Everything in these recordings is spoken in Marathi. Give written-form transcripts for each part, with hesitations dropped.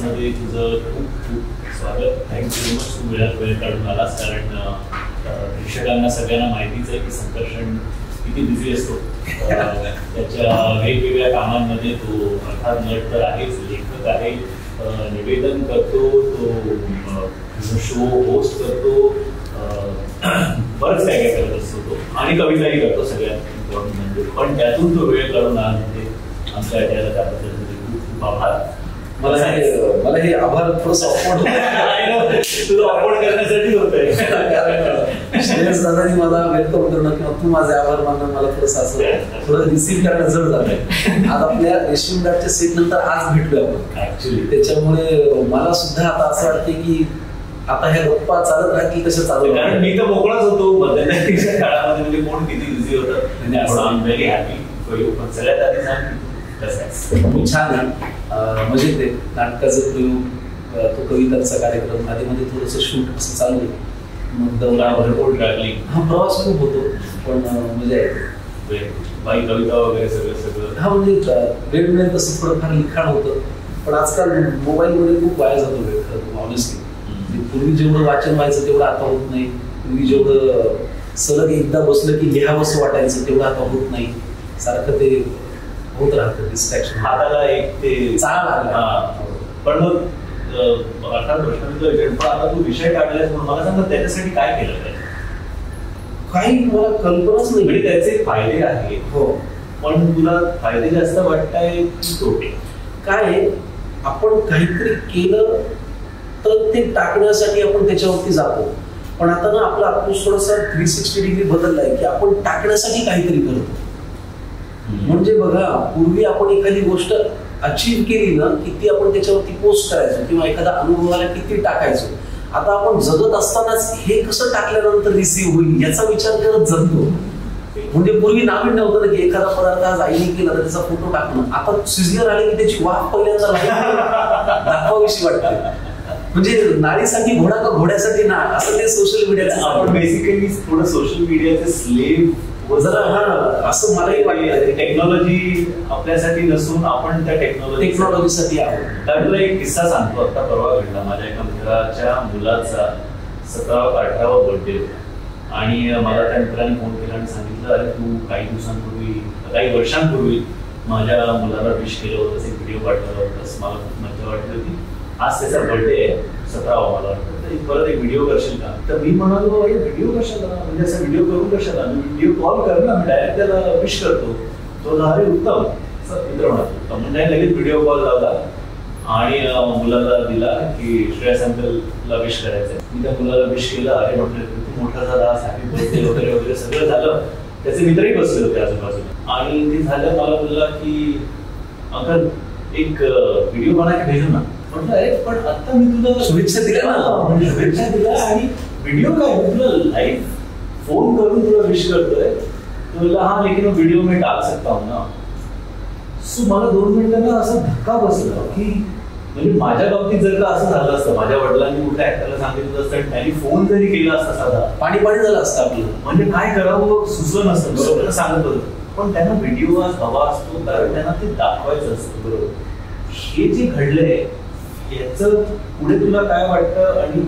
मध्ये तुझं खूप खूप स्वागत. थँक्यू मच, तू वेळ काढून आलास. कारण प्रेक्षकांना सगळ्यांना माहितीच आहे की संकर्षण किती बिझी असतो. त्याच्या वेगवेगळ्या कामांमध्ये तो अर्थात नट तर आहेच, लेखक आहे, निवेदन करतो, तो शो होस्ट करतो, बरंच काय काय करत असतो तो, आणि कविताही करतो सगळ्यात इम्पॉर्टंट म्हणजे. पण त्यातून तो वेळ काढून आज म्हणजे आमच्या ऐकायला त्याबद्दल खूप खूप आभार. मला हे आभार थोडंसं तुला अफोर्ड करण्यासाठी होतंय. श्रेयस दादानी मला वेलकम करणं किंवा तू माझे आभार मानणं मला थोडंसं असं थोडं रिसीव्ह करणं जड झालंय. आज आपल्या रेशीम डाटच्या सेट नंतर आज भेटलोय आपण ऍक्च्युली. त्याच्यामुळे मला सुद्धा आता असं वाटते की आता ह्या गप्पा चालत राहतील कशा चालू. कारण मी तर मोकळाच होतो मध्यंतरीच्या काळामध्ये, म्हणजे कोण किती बिझी होतं म्हणजे I am very happy for you. पण सगळ्यात आधी सांग खूप छान आहे, मजेत आहे. नाटकाचं प्रयोग, तो कवितांचा कार्यक्रम, आधी मध्ये थोडंसं शूट असं चालू आहे. मग भरपूर ट्रॅव्हलिंग, हा प्रवास खूप होतो पण मजा येते. बाई कविता वगैरे सगळं हा म्हणजे वेळ मिळेल तसं थोडंफार लिखाण होतं. पण आजकाल मोबाईलमध्ये खूप वाया जातो वेळ ऑनेस्टली. पूर्वी जेवढं वाचन व्हायचं तेवढं आता होत नाही. पूर्वी जेवढं सलग एकदा बसलं की लिहावंसं वाटायचं तेवढं आता होत नाही. सारखं ते होत राहतं डिस्ट्रॅक्शन. हाताला एक ते चांगला लागला. पण मग अर्थात प्रश्न पण आता तू विषय काढलास म्हणून मला सांग त्याच्यासाठी काय केलं पाहिजे. काही मला कल्पनाच नाही. म्हणजे त्याचे फायदे आहेत हो, पण तुला फायदे जास्त वाटताय की तोटे. काय आपण काहीतरी केलं तर ते टाकण्यासाठी आपण त्याच्यावरती जातो. पण आता ना आपला अप्रोच थोडासा 360 डिग्री बदललाय की आपण टाकण्यासाठी काहीतरी करतो. म्हणजे बघा, पूर्वी आपण एखादी गोष्ट अचीव्ह केली ना की ती आपण त्याच्यावरती पोस्ट करायचो किंवा एखादा अनुभवाला किती टाकायचो. आता आपण जगत असतानाच हे कसं टाकल्यानंतर रिसीव्ह होईल याचा विचार करत जगतो. म्हणजे पूर्वी नाविन्य होतं ना की एखादा पदार्थ आज आईने केला तर त्याचा फोटो टाकणं. आता सिझलर आले की त्याची वाफ पहिल्यांदा दाखवावीशी वाटते. म्हणजे नारीसाठी घोडा का घोड्यासाठी ना, असं ते सोशल मीडियाचं. आपण बेसिकली थोडं सोशल मीडियाचे स्लेव्ह जरा असं मलाही वाटतं. टेक्नॉलॉजी आपल्यासाठी नसून आपण त्या टेक्नॉलॉजीसाठी आहोत. त्यातला एक किस्सा सांगतो. आता परवा घडला. माझ्या एका मित्राच्या मुलाचा 17वा का 18वा बर्थडे होता आणि मला त्या मित्राने फोन केला आणि सांगितलं, अरे तू काही वर्षांपूर्वी माझ्या मुलाला विश केलं होतंस, एक व्हिडिओ पाठवला होतास, मला खूप मजा वाटली होती. आज त्याचा बर्थडे आहे 17वा, मला वाटतं परत एक व्हिडिओ करशील का. तर मी म्हणालो, अरे व्हिडिओ कशाला, म्हणजे असं व्हिडिओ करून कशाला, मी व्हिडिओ कॉल कर ना, मी डायरेक्ट त्याला विश करतो. तो अरे उत्तम असं मित्र म्हणालो. म्हणजे लगेच व्हिडिओ कॉल लावला आणि मुलाला दिला की श्रेयस अंकलला विश करायचंय. मी त्या मुलाला विश केलं. अरे म्हटलं खूप मोठा झाला, हॅपी बर्थडे वगैरे वगैरे सगळं झालं. त्याचे मित्रही बसले होते आजूबाजूला आणि ते झालं. मला बोलला की अंकल एक व्हिडिओ बना के भेजू ना. म्हटलं अरे पण आता मी तुला शुभेच्छा दिल्या ना, म्हणजे शुभेच्छा दिल्या आणि व्हिडिओ काय, तुला लाईव्ह फोन करून तुला विश करतोय. तुला हा लेकिन व्हिडिओ मी टाक सकता हूं ना. सो मला 2 मिनिटांना असा धक्का बसला की म्हणजे माझ्या बाबतीत जर का असं झालं असतं, माझ्या वडिलांनी कुठल्या ऍक्टरला सांगितलं असतं आणि त्यांनी फोन जरी केला असता साधा, पाणी झालं असतं आपलं. म्हणजे काय करावं सुचलं नसतं. बरोबर सांगत होतं. पण त्यांना व्हिडिओ आज हवा असतो कारण त्यांना ते दाखवायचं असतं. बरोबर. हे जे घडलंय याचं पुढे तुला काय वाटतं आणि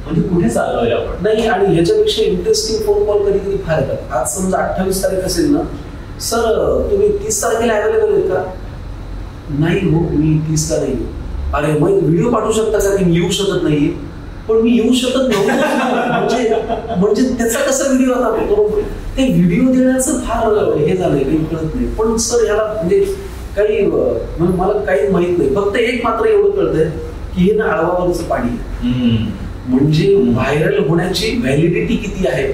म्हणजे कुठे चाललोय आपण. नाही, आणि ह्याच्यापेक्षा इंटरेस्टिंग फोन कॉल कधी कधी फार येतात. आज समजा 28 तारीख असेल ना, सर तुम्ही 30 तारखेला अवेलेबल आहेत का. नाही हो, मी 30 ला नाही. अरे मग व्हिडिओ पाठवू शकता का, की मी येऊ शकत नाहीये. पण मी येऊ शकत नव्हतं. म्हणजे त्याचा कसा व्हिडिओ आता ते व्हिडिओ देण्याचं फार हे झालंय, काही कळत नाही. पण सर ह्याला म्हणजे काही मला काही माहित नाही. फक्त एक मात्र एवढं कळतंय की हे ना आळवावरचं पाणी आहे. म्हणजे व्हायरल होण्याची व्हॅलिडिटी किती आहे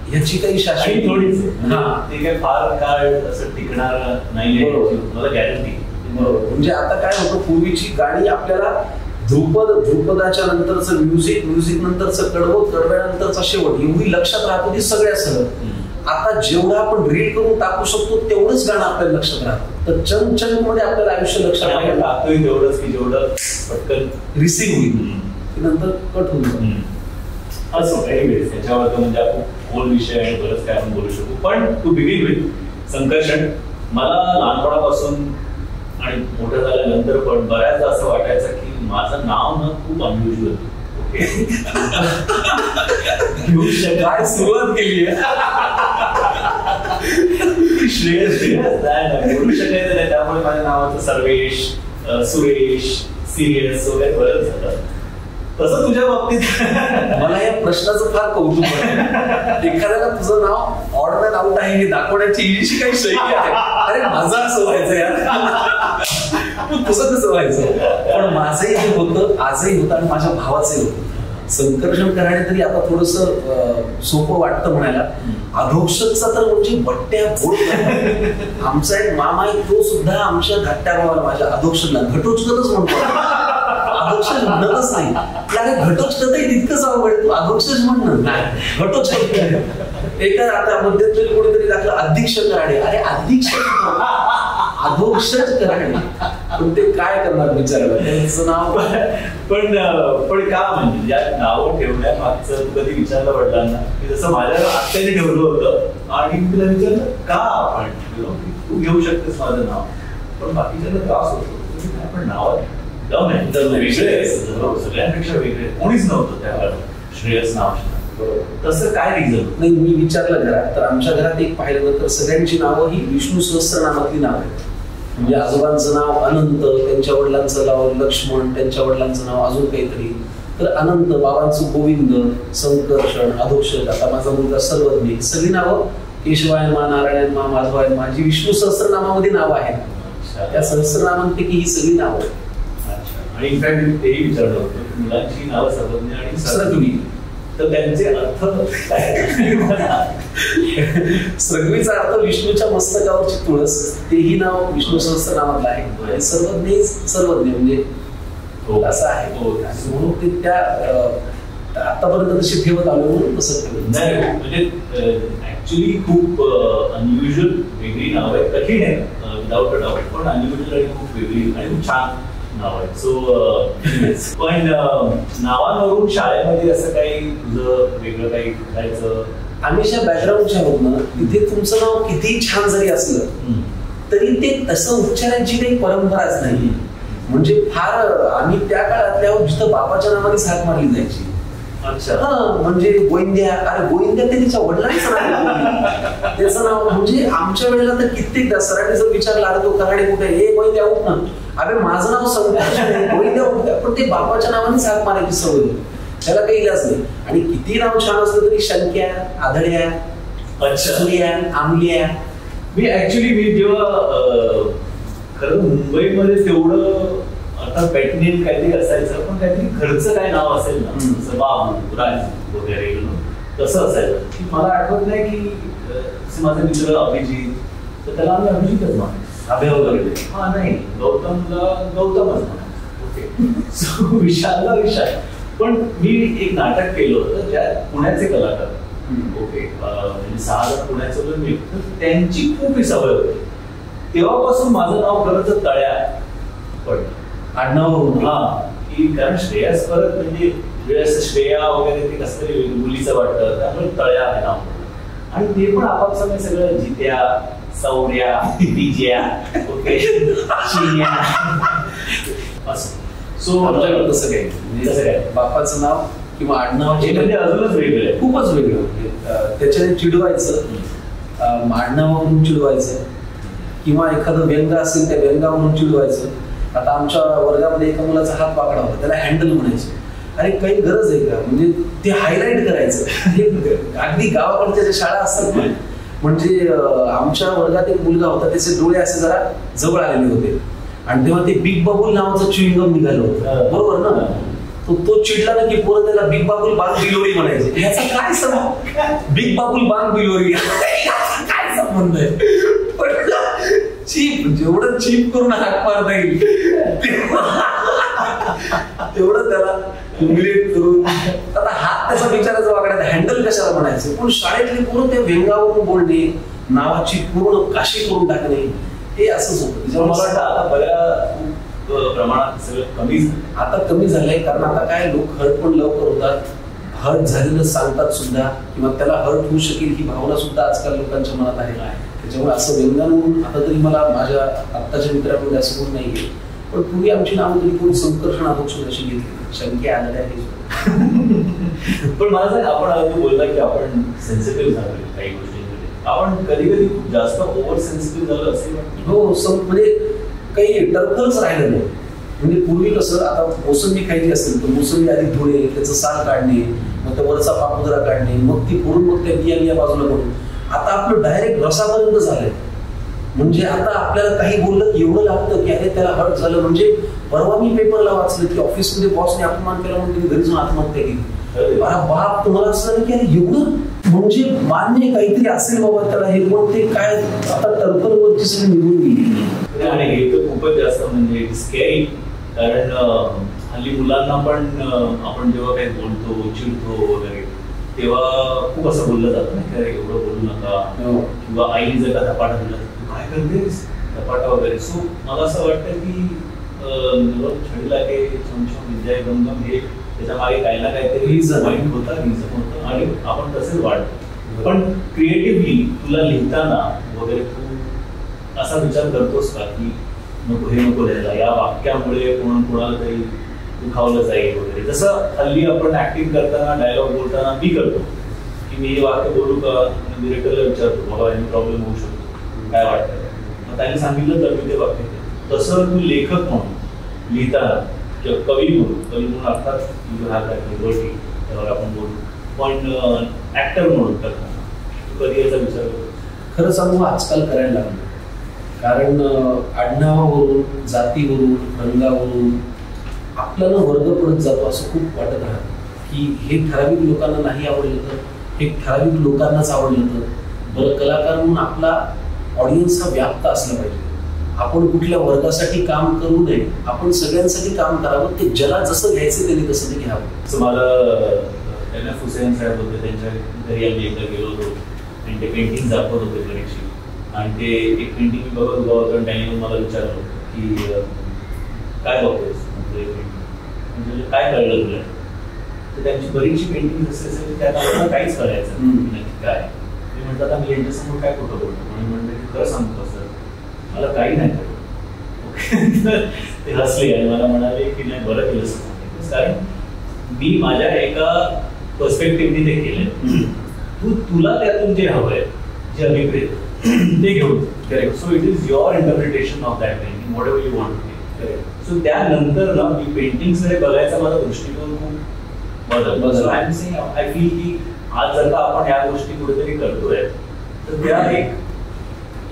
ह्याची काही शाश्वती थोडीच. ते काही फार काळ असं टिकणार नाही, मला गॅरंटी. बरोबर. म्हणजे आता काय होतं, पूर्वीची गाणी आपल्याला ध्रुपदाच्या नंतरचं म्युझिक नंतरचं कडव्यानंतरचा शेवट एवढी लक्षात राहत होती सगळ्या सगळं. आता जेवढं आपण रील करून टाकू शकतो तेवढंच गाणं आपल्याला लक्षात राहतं. तर चंद मध्ये आपल्याला आयुष्य लक्षात टाकतोय तेवढंच की जेवढं पटकन रिसीव्ह होईल नंतर कट होईल. असं एनिवेज त्याच्यावर म्हणजे आपण खोल विषय आणि बरंच काय आपण बोलू शकतो. पण टू बिगिन विथ संकर्षण, मला लहानपणापासून आणि मोठं झाल्यानंतर पण बऱ्याचदा असं वाटायचं की माझं नाव ना खूप अनयुज्युअल. काय सुरुवात केली आहे. श्रेयस नाही बोलू शकायचं नाही, त्यामुळे माझ्या नावाचं सर्वेश, सुरेश, सिरियस वगैरे बरंच झालं. तसं तुझ्या बाबतीत मला या प्रश्नाचं फार कौतुक आहे. एखाद्याला तुझं नाव ऑड मॅन आउट आहे हे दाखवण्याची इशी काही शैली आहे. अरे माझं असं व्हायचं यार, तुझं कसं व्हायचं. पण माझंही जे होतं आजही होतं आणि माझ्या भावाचंही होतं. संकर्षण करायला तरी आता थोडस सोपं वाटतं म्हणायला. अधोक्षजचा तर म्हणजे बट्ट्या बोट. आमचा एक मामा आहे तो सुद्धा आमच्या धाकट्या भावाला माझ्या अधोक्षजला घटोत्कचच म्हणतो. अधोक्षज म्हणतच नाही. त्याला घटोत्कचही तितकंच अवघड. तू अधोक्षज म्हणणं नाही, घटोत्कच. एका आता मध्यंतरी कोणीतरी दाखलं अधीक्ष कराडे. अरे अधीक्ष अधोक्षज कराडे. पण ते काय करणार बिचारायला, त्यांचं नाव. पण का म्हणजे या नावं ठेवण्यामागचं कधी विचारलं वडिलांना की जसं माझ्या आत्याने ठेवलं होतं आणि मी तिला विचारलं का आपण तू घेऊ शकतेस माझं नाव, पण बाकीच्याला त्रास होतो काय पण नाव वेगळे सगळ्यांपेक्षा वेगळे कोणीच नव्हतं त्या श्रेयस नाव. तसं काय रिझन नाही. मी विचारलं घरात तर आमच्या घरात एक पाहिलं तर सगळ्यांची नावं ही विष्णू सहस्त्रनामातली नाव आहेत. म्हणजे आजोबांचं नाव अनंत, त्यांच्या वडिलांचं नाव लक्ष्मण, त्यांच्या वडिलांचं नाव अजून काहीतरी, तर अनंत, बाबांचं गोविंद, संकर्षण, अधोक्षज, आता माझा मुलगा सर्वज्ञ. सगळी नावं केशवायनमा, नारायणमा, माधवायनमा जी विष्णू सहस्त्रनामामध्ये नावं आहेत. त्या सहस्त्रनामांपैकी ही सगळी नावं आहेत. आणि इनफॅक्ट तेही विचारलं होतं मुलांची नावं सर्वज्ञ आणि सरग्वी, तर त्यांचे अर्थ सगळीचा अर्थ विष्णूच्या मस्तकावरची तुळस, तेही नाव विष्णू सहस्त्रनामातलं आहे. आणि सर्वज्ञ सर्वज्ञ म्हणजे असं आहे. म्हणून ते त्या आतापर्यंत तशी ठेवत आलो म्हणून तसं ठेवलं नाही. म्हणजे ऍक्च्युली खूप अनयुज्युअल वेगळी नाव आहे, कठीण आहे विदाउट अ डाऊट, पण अनयुज्युअल आणि खूप वेगळी आणि खूप छान नाव आहे. सो पण नावांवरून शाळेमध्ये असं काही तुझं वेगळं काही करायचं? आम्ही बॅकग्राऊंडच्या आहोत ना, तिथे तुमचं नाव कितीही छान जरी असलं तरी ते तसं उच्चारांची काही परंपराच नाही. म्हणजे फार आम्ही त्या काळातल्या आहोत जिथं बाबाच्या नावाने हाक मारली जायची. अच्छा, म्हणजे गोविंद्या. अरे गोविंद्या ते तिच्या वडिलांचं नाव, त्याचं नाव. म्हणजे आमच्या वेळेला तर कित्येकदा सरांनी जर विचारला अरे तो कराडे कुठे, हे गोविंद्या उठ ना. अरे माझं नाव संकर्षण, गोविंद्या उठ. पण ते बाबाच्या नावानेच हाक मारायची सवय, त्याला काही इलाज नाही. आणि किती नाव छान असलं तरी शंक्या, आधड्या, सूर्या, आमल्या. मी जेव्हा खरं मुंबईमध्ये तेवढं आता पॅटनेम काहीतरी असायचं, पण काहीतरी घरचं काय नाव असेल ना, जसं बाबू, राजू वगैरे तसं असायचं की मला आठवत नाही की माझा मित्र अभिजित, तर त्याला आम्ही अभिजितच म्हणायचो. अभय वगैरे हा नाही, गौतमला गौतमच म्हणायचो. ओके, सो विशालला विशाल. पण मी एक नाटक केलं होतं ज्यात पुण्याचे कलाकार, ओके, म्हणजे 6 जण पुण्याचं होतं मी, तर त्यांची खूप सवय होती. तेव्हापासून माझं नाव खरं तर तळ्या पडलं आडनावरून. की कारण श्रेयस परत म्हणजे श्रेया वगैरे ते कसं तरी मुलीचं वाटतं, त्यामुळे तळ्या हे नाव. आणि ते पण आपापसाने सगळं जित्या, सौर्या, विजया, ओके, चिन्या असं. सो आमच्याकडे तसं काही म्हणजे बापाचं नाव किंवा आडनाव म्हणजे अजूनच वेगळं, खूपच वेगळं. त्याच्याने चिडवायचं, आडनावावरून चिडवायचं, किंवा एखादं व्यंग असेल त्या व्यंगावरून चिडवायचं. आता आमच्या वर्गामध्ये एका मुलाचा हात वाकडा होता, त्याला हँडल म्हणायचे. अरे काही गरज आहे का, म्हणजे ते हायलाइट करायचं. अगदी गावाकडच्या ज्या शाळा असतात ना, म्हणजे आमच्या वर्गात एक मुलगा होता, त्याचे डोळे असे जरा जवळ आलेले होते आणि तेव्हा ते बिग बाबूल नावाचं च्युइंगम निघालं होतं, बरोबर ना. तो चिडला ना की पोरं त्याला बिग बाबूल बांग बिलोरी म्हणायचे. ह्याचा काय संबंध, बिग बाबूल बांग बिलोरी काय संबंध आहे. चीप, जेवढं चीप करून हाक मारता येईल तेवढं त्याला ह्युमिलेट करून. आता हात त्याचा विचारायचा वागण्यात हँडल कशाला म्हणायचं. पण शाळेतले पूर्ण ते व्यंगावरून बोलणे, नावाची पूर्ण काशी करून टाकणे, हे असंच होतं. त्याच्यामुळे मला वाटतं आता बऱ्या प्रमाणात सगळं कमी, आता कमी झालंय. कारण आता काय लोक हर्ट पण लवकर होतात, हर्ट झालेलं सांगतात सुद्धा, किंवा त्याला हर्ट होऊ शकेल ही भावना सुद्धा आजकाल लोकांच्या मनात आहे. त्याच्यामुळे असं व्यंगावरून आता तरी मला माझ्या आत्ताच्या मित्रांमध्ये असं कोण नाही आहे, पण पूर्वी आमची नावं तरी कोणी संकर्षण अधोक्षण अशी घेतली, शंके आलेल्या आहे. पण मला सांग, आपण आता बोलला की आपण सेन्सिटिव्ह झालो काही गोष्टींमध्ये, आपण कधी कधी खूप जास्त ओव्हर सेन्सिटिव्ह झालं असेल? हो, म्हणजे काही टर्कच राहिलं नाही. म्हणजे पूर्वी कसं, आता मोसंबी खायची असेल तर मोसंबी आधी धुणे, त्याचं साल काढणे, मग त्या वरचा पापुद्रा काढणे, मग ती फोडून मग त्या बिया बाजूला करून, आता आपलं डायरेक्ट रसापर्यंत झालंय. म्हणजे आता आपल्याला काही बोललं की एवढं लागतं की अरे त्याला हर्ट झालं. म्हणजे परवा मी पेपरला वाचलं की ऑफिसमध्ये बॉसने अपमान केला म्हणून त्यांनी घरी जाऊन आत्महत्या केली. अरे बाप, तुम्हाला असं झालं की अरे एवढं म्हणजे मान्य काहीतरी असेल बाबा त्याला, हे पण ते काय आता टर्पलवरची सगळी निघून गेली. आणि हे तर खूपच जास्त म्हणजे स्कॅरी, कारण हल्ली मुलांना पण आपण जेव्हा काही बोलतो, चिडतो वगैरे, तेव्हा खूप असं बोललं जातं नाही का, एवढं बोलू नका, किंवा आईने जर का धपाटा दिला तू काय करतेस धपाटा वगैरे. सो मला असं वाटतं की छडीला हे छमछम विद्या गमगम, हे त्याच्या मागे काही ना काहीतरी वाईट होता, रिझन होतं, आणि आपण तसेच वाढतो. पण क्रिएटिव्हली तुला लिहिताना वगैरे तू असा विचार करतोस का की नको हे नको लिहायला, या वाक्यामुळे कोणाला तरी दुखावलं जाईल वगैरे? जसं हल्ली आपण ऍक्टिंग करताना, डायलॉग बोलताना मी करतो की मी हे वाक्य बोलू का, डिरेक्टरला विचारतो मला याने प्रॉब्लेम होऊ शकतो, काय वाटतं, मग त्याने सांगितलं तर मी ते वाक्य करतो. तसं तू लेखक म्हणून लिहिताना किंवा कवी म्हणून अर्थात गोष्टी त्यावर आपण बोलू, पण ऍक्टर म्हणून करताना तू कधी याचा विचार करतो? खरं सांगू, आजकाल करायला लागलं. कारण आडनावावरून, जातीवरून, रंगावरून आपल्याला वर्ग पडत जातो असं खूप वाटत राहतं की हे ठराविक लोकांना नाही आवडलं तर, हे ठराविक लोकांनाच आवडलं तर. बरं, कलाकार म्हणून आपला ऑडियन्स हा व्याप्त असला पाहिजे. आपण कुठल्या वर्गासाठी काम करू नये, आपण सगळ्यांसाठी काम करावं. ते ज्याला जसं घ्यायचं त्यांनी तसं ते घ्यावं. असं मला NF हुसेन साहेब होते, त्यांच्या घरी आम्ही एकदा गेलो होतो आणि ते पेंटिंग दाखवत होते बरीचशी, आणि ते एक पेंटिंग मी बघत उभा होतो आणि त्यांनी मला विचारलं की काय बघतोस, म्हणजे काय कळलं तुला? तर त्यांची बरीचशी पेंटिंग असेल त्यात आपल्याला काहीच कळायचं नक्की काय. मी म्हटलं आता मी यांच्यासमोर काय खोटं बोलतो, म्हणून म्हणलं की खरं सांगतो सर मला काही नाही कळलं. ते हसले आणि मला म्हणाले की नाही बरं केलं असं, कारण मी माझ्या एका पर्स्पेक्टिव्हनी ते केलंय. तुला त्यातून जे हवंय, जे अभिप्रेत ते घेऊन, correct. So it is your interpretation of that painting, whatever you want to do, correct. So त्यानंतर ना मी पेंटिंग्सकडे बघायचा माझा दृष्टिकोन खूप बदलला. आय फील की आज जर का आपण या गोष्टी कुठेतरी करतोय तर त्या एक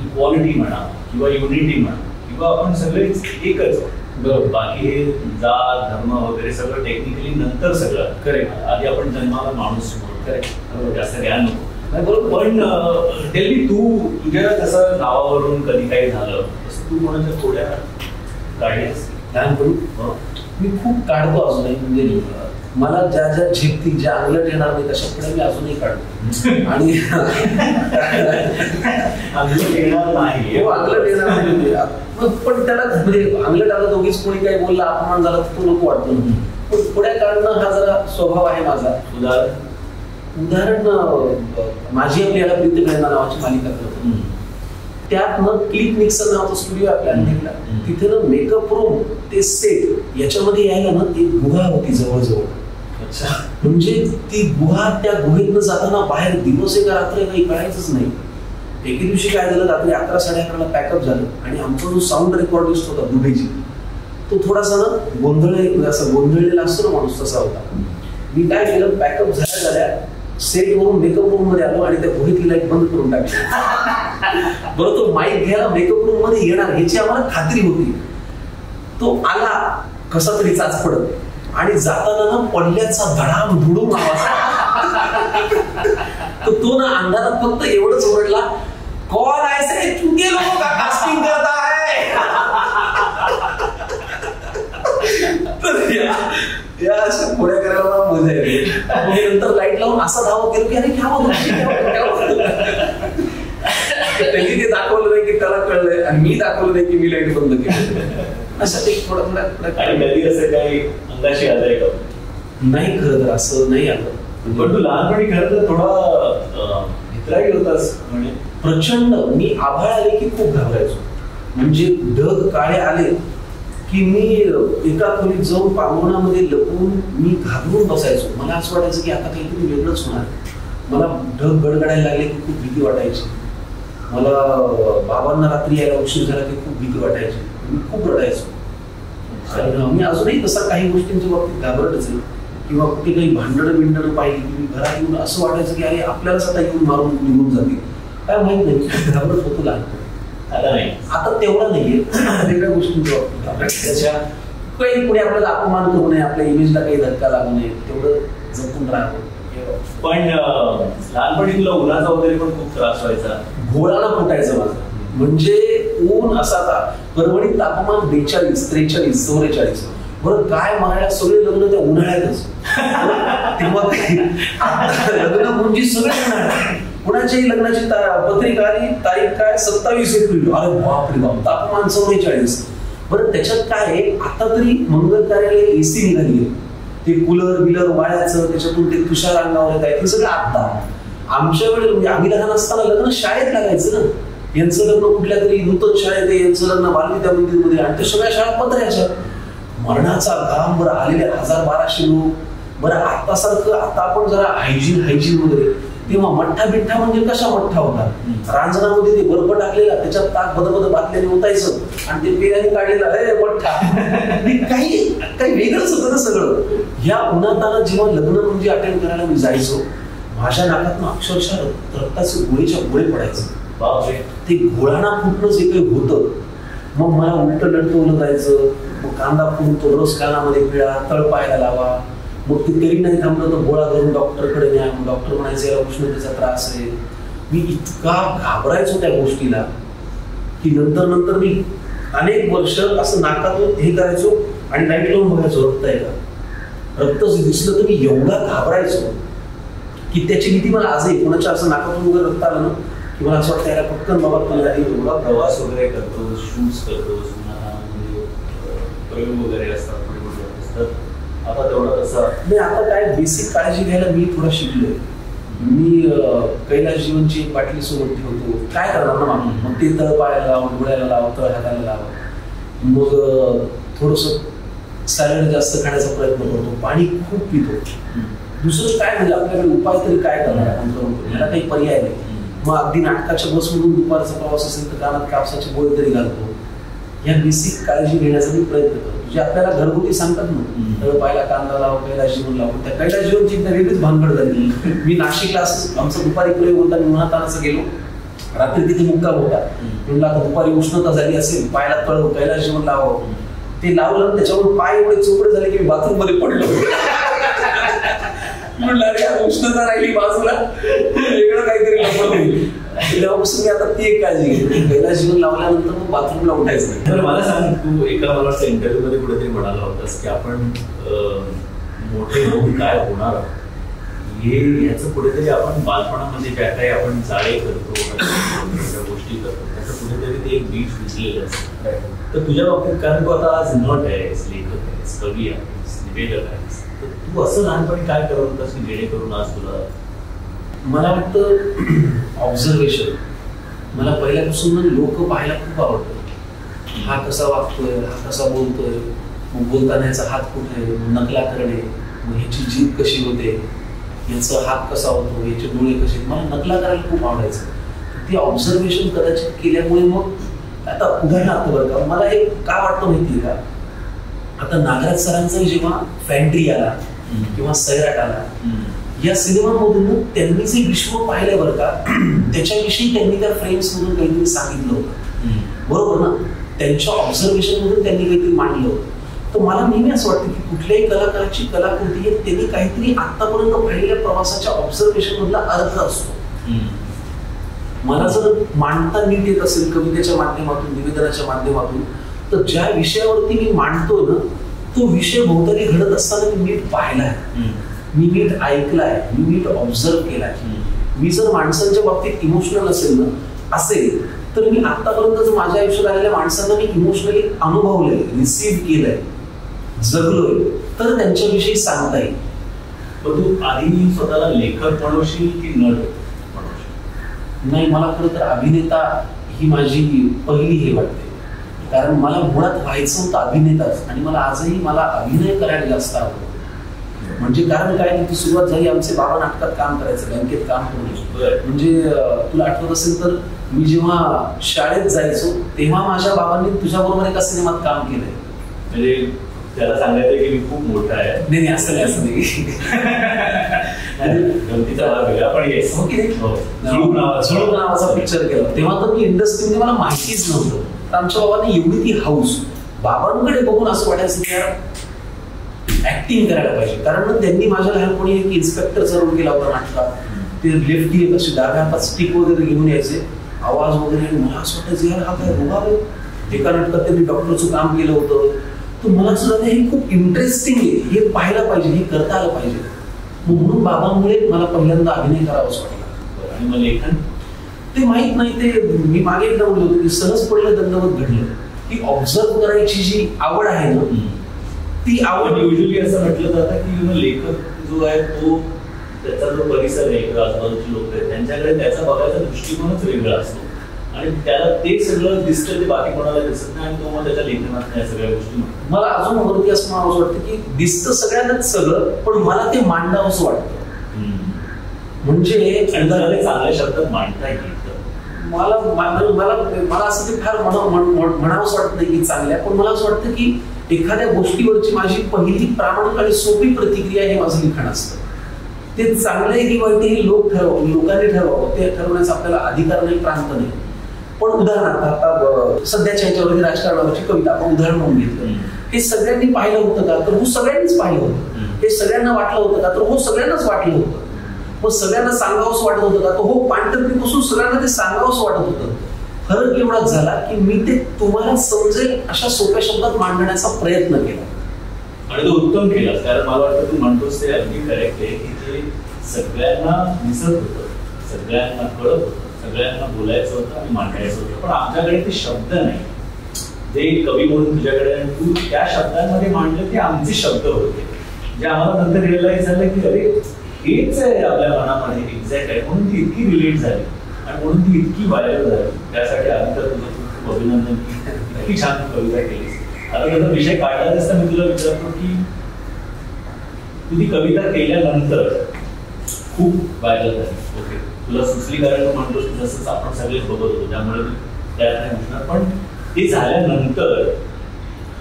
इक्वालिटी म्हणा किंवा युनिटी म्हणा, किंवा आपण सगळे एकच, बरोबर. बाकी हे जात धर्म वगैरे सगळं टेक्निकली नंतर सगळं, करेक्ट. आधी आपण जन्माला माणूस, करेक्ट, जास्त ज्ञान नको. पण टेल तू तुझ्या तसं नावावरून कधी काही झालं तसं तू कोणाच्या थोड्या काढल्यास? लहानपणी मी खूप काढतो अजूनही. म्हणजे मला ज्या ज्या झेपतील, ज्या अंगलट येणार नाही तशा पुढे मी अजूनही काढतो. आणि अंगलट येणार नाही, अंगलट येणार नाही, पण त्याला म्हणजे अंगलट आलं दोघीच कोणी काही बोलला, अपमान झाला तर तो नको वाटतो. पण पुढे काढणं हा जरा स्वभाव आहे माझा. उदाहरण माझी आपली याला प्रीती गणना नावाची मालिका करतो, त्यात मग क्लिक मिक्सर नावाचा स्टुडिओ आपल्याला निघाला. तिथे ना मेकअप रूम ते सेट याच्यामध्ये यायला ना एक गुहा होती जवळजवळ. म्हणजे ती गुहा, त्या गुहेतनं जाताना बाहेर दिवस आहे का रात्र काही कळायचंच नाही. एके दिवशी काय झालं, रात्री 11-11:30 पॅकअप झालं आणि आमचा जो साऊंड रेकॉर्डिस्ट होता दुबईची, तो थोडासा ना गोंधळलेला असतो ना माणूस, तसा होता. मी काय केलं, पॅकअप झाल्या सेट वरून मेकअप रूम मध्ये आलो आणि त्या गुहेतली लाईट बंद करून टाकली. बरं, तो माईक घ्यायला मेकअप रूम मध्ये येणार ह्याची आम्हाला खात्री होती. तो आला कसा तरी चाच पडत, आणि जाताना ना पडल्याचा धडाम धुडूम आवाज. तो ना अंधारात फक्त एवढंच ओरडला, कौन ऐसे चुके लोगों का कास्टिंग करता है. या अशा पुढ्या करायला मला मजा येते. नंतर लाईट लावून असा धावा केला की अरे क्या होतं. त्यांनी ते दाखवलं नाही की त्याला कळलंय, आणि मी दाखवलं नाही की मी लाईट बंद केली. असं ते थोडं. आणि कधी असं काही अंगाशी आलंय का? नाही, खरं तर असं नाही आलं. पण तू लहानपणी खरं तर थोडा भित्राई होतास म्हणजे. प्रचंड. मी आभाळ आले की खूप घाबरायचो. म्हणजे ढग काळे आले की मी एका खोलीत जाऊन पांगोणामध्ये लपून मी घाबरून बसायचो. मला असं वाटायचं की आता काहीतरी वेगळंच होणार. मला ढग गडगडायला लागले की खूप भीती वाटायची. मला बाबांना रात्री यायला उशीर झाला की खूप भीती वाटायची. मी खूप रडायचो. आणि मी अजूनही तसा काही गोष्टींच्या बाबतीत घाबरतच आहे. किंवा कुठे काही भांडणं पाहिली की मी घरात येऊन असं वाटायचं की अरे आपल्यालाच आता येऊन मारून निघून जातील. काय माहित नाही, खूप घाबरत होतो लहानपणी. आता नाही, आता तेवढा नाहीये. वेगळ्या गोष्टींच्या बाबतीत त्याच्या काही पुढे आपल्याला अपमान करू नये, आपल्या इमेजला काही धक्का लागू नये, तेवढं जपून राहावं. पण लहानपणी तुला उन्हाचा वगैरे पण खूप त्रास व्हायचा. घोळाला फुटायचं माझं. म्हणजे ऊन असा आता परभणीत तापमान 42, 43, 44. बरं काय म्हणायला सगळे लग्न त्या उन्हाळ्यातच. तेव्हा लग्न म्हणजे सगळे उन्हाळ्यात. कुणाच्याही लग्नाची पत्रिका आली, तारीख काय 27 एप्रिल. अरे बापरे बाप, तापमान 44. बरं त्याच्यात काय आहे, आता तरी मंगल कार्यालय एसी निघाली आहे. ते कूलर बिलर वाळ्याचं, त्याच्यातून ते तुषार अंगावर येत आहे, ते सगळं आता. आमच्या वेळेस म्हणजे आम्ही लहान असताना लग्न शाळेत लागायचं ना. यांचं लग्न कुठल्या तरी नूतन शाळेत आहे, यांचं लग्न बालविद्या मंदिरमध्ये, आणि त्या सगळ्या शाळा पत्र्याच्या. मरणाचा घाम. बरं आलेले 1000-1200 लोक. बरं आतासारखं आता आपण जरा हायजीन वगैरे. तेव्हा मठ्ठा बिठ्ठा म्हणजे कशा मठ्ठा होता, रांजणामध्ये ते बर्फ टाकलेला, त्याच्यात ताक बदबद बाटल्याने ओतायचं आणि ते पेराने काढलेला हे मठ्ठा. काही वेगळंच होतं ना सगळं. ह्या उन्हाताना जेव्हा लग्न म्हणजे अटेंड करायला मी जायचो, माझ्या नाकातून अक्षरशः रक्ताचे गोळे पडायचे. बापरे. ते घोळाना फुटणं जे काही होतं, मग मला उलट लटकवलं जायचं. मग कांदा फुटून तो रस कानामध्ये पिळा, तळ पायाला लावा. मग ते तरी नाही थांबलं तर गोळा धरून डॉक्टरकडे न्या. मग डॉक्टर म्हणायचे याला उष्णतेचा त्रास आहे. मी इतका घाबरायचो त्या गोष्टीला की नंतर मी अनेक वर्ष असं नाकातून हे करायचो आणि लाईट लावून बघायचो रक्त आहे का. रक्त दिसलं तर मी एवढा घाबरायचो की त्याची भीती मला आजही. कोणाच्या असं नाकातून वगैरे रक्त आलं ना की मला असं वाटतं याला पटकन बाबा तुला एवढा प्रवास वगैरे करतो, शूट्स करतो, प्रयोग वगैरे असतात, आता तेवढा तसा नाही. आता काय बेसिक काळजी घ्यायला मी थोडं शिकलोय. मी कैलास जीवनची एक बाटली सोबत ठेवतो. काय करणार ना मग ते तळ पायाला लाव, डोळ्याला लाव, तळ हाताला लाव. मग थोडस सॅलड जास्त खाण्याचा प्रयत्न करतो, पाणी खूप पितो. दुसरं काय म्हणजे आपल्याकडे उपाय तरी काय करणार आपण करून, याला काही पर्याय नाही. मग अगदी नाटकाच्या बसमधून दुपारचा प्रवास असेल तर कानात कापसाचे गोळे तरी घालतो. या बेसिक काळजी घेण्याचा मी प्रयत्न करतो. जे आपल्याला घरगुती सांगतात ना, तळ पायला कांदा लाव, कैलास जीवन लाव. त्या कैलास जीवनची एकदा वेगळीच भानगड झाली. मी नाशिकला आमचा दुपारी प्रयोग होता, मी उन्हातानाच गेलो. रात्री तिथे मुक्काम होता. म्हणलं आता दुपारी उष्णता झाली असेल, पायाला तळ कैलास जीवन लावावं. ते लावलं, त्याच्यावर पाय एवढे चोपडे झाले की मी बाथरूम मध्ये पडलो. म्हणलं अरे उष्णता राहिली बाजूला, वेगळं काहीतरी लपत होईल. तेव्हापासून मी आता ती एक काळजी घेतली. कैलास जीवन लावल्यानंतर मग बाथरूमला उठायचं नाही. तर मला सांग, तू एका मला वाटतं इंटरव्ह्यू मध्ये कुठेतरी म्हणाला होतास की आपण मोठे होऊन काय होणार हे याचं कुठेतरी आपण बालपणामध्ये ज्या काही आपण चाळे करतो, गोष्टी करतो, त्याचं कुठेतरी ते एक बीज रुजलेलं असतं. तर तुझ्या बाबतीत, कारण तू आता आज नट आहेस, लेखक आहेस, कवी आहेस, निवेदक आहेस, तर तू असं लहानपणी काय करत होतास की जेणेकरून आज तुला. मला वाटतं ऑब्झर्वेशन. मला पहिल्यापासून लोक पाहायला खूप आवडतं. हा कसा वागतोय, हा कसा बोलतोय, मग बोलताना याचा हात कुठे, नकला करणे, मग ह्याची जीभ कशी होते, याचा हात कसा होतो, याचे डोळे कसे. मला नकला करायला खूप आवडायचं. ते ऑब्झर्वेशन कदाचित केल्यामुळे मग आता उदाहरणार्थ बरं का, मला एक का वाटतं माहितीये का, आता नागराज सरांचा जेव्हा फॅन्ट्री आला किंवा सैराट आला, या सिनेमामधून त्यांनी जे विश्व पाहिलंय बरं का, त्याच्याविषयी त्यांनी त्या फ्रेम्स मधून काहीतरी सांगितलं होतं. बरोबर ना. त्यांच्या ऑब्झर्वेशन मधून त्यांनी काहीतरी मांडलं होतं. तर मला नेहमी असं वाटतं की कुठल्याही कलाकाराची कलाकृती आहे, त्यांनी काहीतरी आतापर्यंत पाहिलेल्या प्रवासाच्या ऑब्झर्वेशन मधला अर्थ असतो. मला जर मांडता नीट येत असेल कवितेच्या माध्यमातून, निवेदनाच्या माध्यमातून, तर ज्या विषयावरती मी मांडतोय ना, तो विषय भोवताली घडत असताना मी नीट पाहिलाय, मी नीट ऐकलाय, मी नीट ऑब्झर्व केलाय. मी जर माणसांच्या बाबतीत इमोशनल असेल तर मी आतापर्यंत माझ्या आयुष्यात आलेल्या माणसांना मी इमोशनली अनुभवलंय, रिसीव्ह केलंय, जगलोय, तर त्यांच्याविषयी सांगता येईल. पण तू आधी स्वतःला लेखक म्हणवशील की नट म्हणवशील? नाही, मला खरं तर अभिनेता ही माझी पहिली हे वाटते. कारण मला मुळात व्हायचं होतं अभिनेताच, आणि मला आजही मला अभिनय करायला जास्त आवडतं. म्हणजे कारण काय, तिथे सुरुवात झाली, आमचे बाबा नाटकात काम करायचं, बँकेत काम करून. म्हणजे तुला आठवत असेल तर मी जेव्हा शाळेत जायचो तेव्हा माझ्या बाबांनी तुझ्याबरोबर एका सिनेमात काम केलंय. म्हणजे त्याला सांगायचं की मी खूप मोठा आहे. नाही असं नाही, असं नाही. गमतीचा भाग वेगळा, पण येस झुळूक नावाचा पिक्चर केला. तेव्हा तर मी इंडस्ट्रीमध्ये मला माहितीच नव्हतं. तर आमच्या बाबांनी एवढी ती हाऊस, बाबांकडे बघून असं वाटायचं की यार ऍक्टिंग करायला पाहिजे. कारण त्यांनी माझ्या लहानपणी एक इन्स्पेक्टरचा रोल केला होता नाटकात. ते लेफ्टी एक अशी डाव्या हातात स्टिक वगैरे घेऊन यायचे, आवाज वगैरे. मला असं वाटायचं यार हा काय रुबाब आहे. एका नाटकात त्यांनी डॉक्टरचं काम केलं होतं. तर मला सुद्धा हे खूप इंटरेस्टिंग आहे, हे पाहायला पाहिजे, हे करता आलं पाहिजे. म्हणून बाबांमुळे मला पहिल्यांदा अभिनय करावाच वाटला. आणि मग लेखन ते माहित नाही, ते मी मागे एकदा बोललो होतो की सहज पडलं दंडवत घडलं. की ऑब्झर्व करायची जी आवड आहे ना, ती आवड. युजली असं म्हटलं जातं की लेखक जो आहे तो त्याचा जो परिसर आहे किंवा आजूबाजूचे लोक आहेत त्यांच्याकडे त्याचा बघायचा दृष्टिकोनच वेगळा असतो, आणि त्याला ते सगळं दिसतं ते बाकी कोणाला दिसत नाही, आणि तो मग त्याच्या लेखनात या सगळ्या गोष्टी. मला अजून वरती असं मला वाटतं की दिसतं सगळ्यांनाच सगळं, पण मला ते मांडावंसं वाटतं. म्हणजे चांगल्या शब्दात मांडता येईल. मला मला असं ते फार म्हणावंसं वाटत नाही की चांगल्या, पण मला असं वाटतं की एखाद्या गोष्टीवरची माझी पहिली प्रामाणिक आणि सोपी प्रतिक्रिया हे माझं लिखाण असतं. ते चांगलं आहे की वाईट हे लोकांनी ठरवावं, ते ठरवण्याचा आपल्याला अधिकार नाही, प्रांत नाही. पण उदाहरणार्थ आता सध्याच्या ह्याच्यावरती राजकारणावरची कविता आपण उदाहरण म्हणून घेतलं. हे सगळ्यांनी पाहिलं होतं का, तर हो सगळ्यांनीच पाहिलं होतं. हे सगळ्यांना वाटलं होतं का, तर हो सगळ्यांनाच वाटलं होतं. मग सगळ्यांना सांगावंसं वाटत होतं का, तर हो पाणटपणीपासून सगळ्यांना ते सांगावंसं वाटत होतं. फरक एवढाच झाला की मी ते तुम्हाला समजेल अशा सोप्या शब्दात मांडण्याचा प्रयत्न केला, आणि तो उत्तम केलास. कारण मला वाटतं तू म्हणतोस ते अगदी करेक्ट आहे की ते सगळ्यांना दिसत होतं, सगळ्यांना कळत होतं, सगळ्यांना बोलायचं होतं आणि मांडायचं होतं. पण आमच्याकडे ते शब्द नाही, ते कवी म्हणून तुझ्याकडे, आणि तू त्या शब्दांमध्ये मांडलं ते आमचे शब्द होते, जे आम्हाला नंतर रिअलाइज झालं की अरे हेच आहे आपल्या मनामध्ये एक्झॅक्ट आहे, म्हणून ती इतकी रिलेट झाली आणि म्हणून ती इतकी व्हायरल झाली. त्यासाठी आधी तर तुझं खूप खूप अभिनंदन की इतकी छान कविता केलीस. आता त्याचा विषय काढला असता मी तुला विचारतो की तू ती कविता केल्यानंतर खूप व्हायरल झाली, ओके, तुला सुचली कारण तू म्हणतोस जसं आपण सगळेच बघत होतो त्यामुळे त्यात नाही म्हणणार. पण ते झाल्यानंतर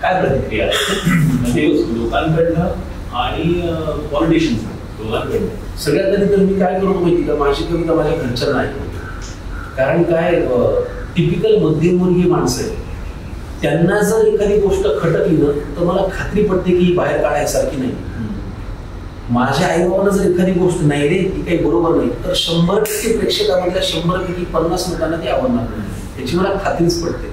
काय प्रतिक्रिया म्हणजे लोकांकडनं आणि पॉलिटिशियन्स दोघांकडनं? सगळ्यात आधी तर मी काय करतो माहिती का, माझी कविता माझ्या घरच्यांना ऐकतो. कारण काय, टिपिकल मध्यमवर्गीय माणसं आहे, त्यांना जर एखादी गोष्ट खटकली ना तर मला खात्री पडते की ही बाहेर काढायसारखी नाही. माझ्या आईबाबांना जर एखादी गोष्ट नाही रे ती काही बरोबर नाही, तर 100% प्रेक्षकामधल्या 100पैकी 50 लोकांना ती आवडणार नाही, याची मला खात्रीच पडते.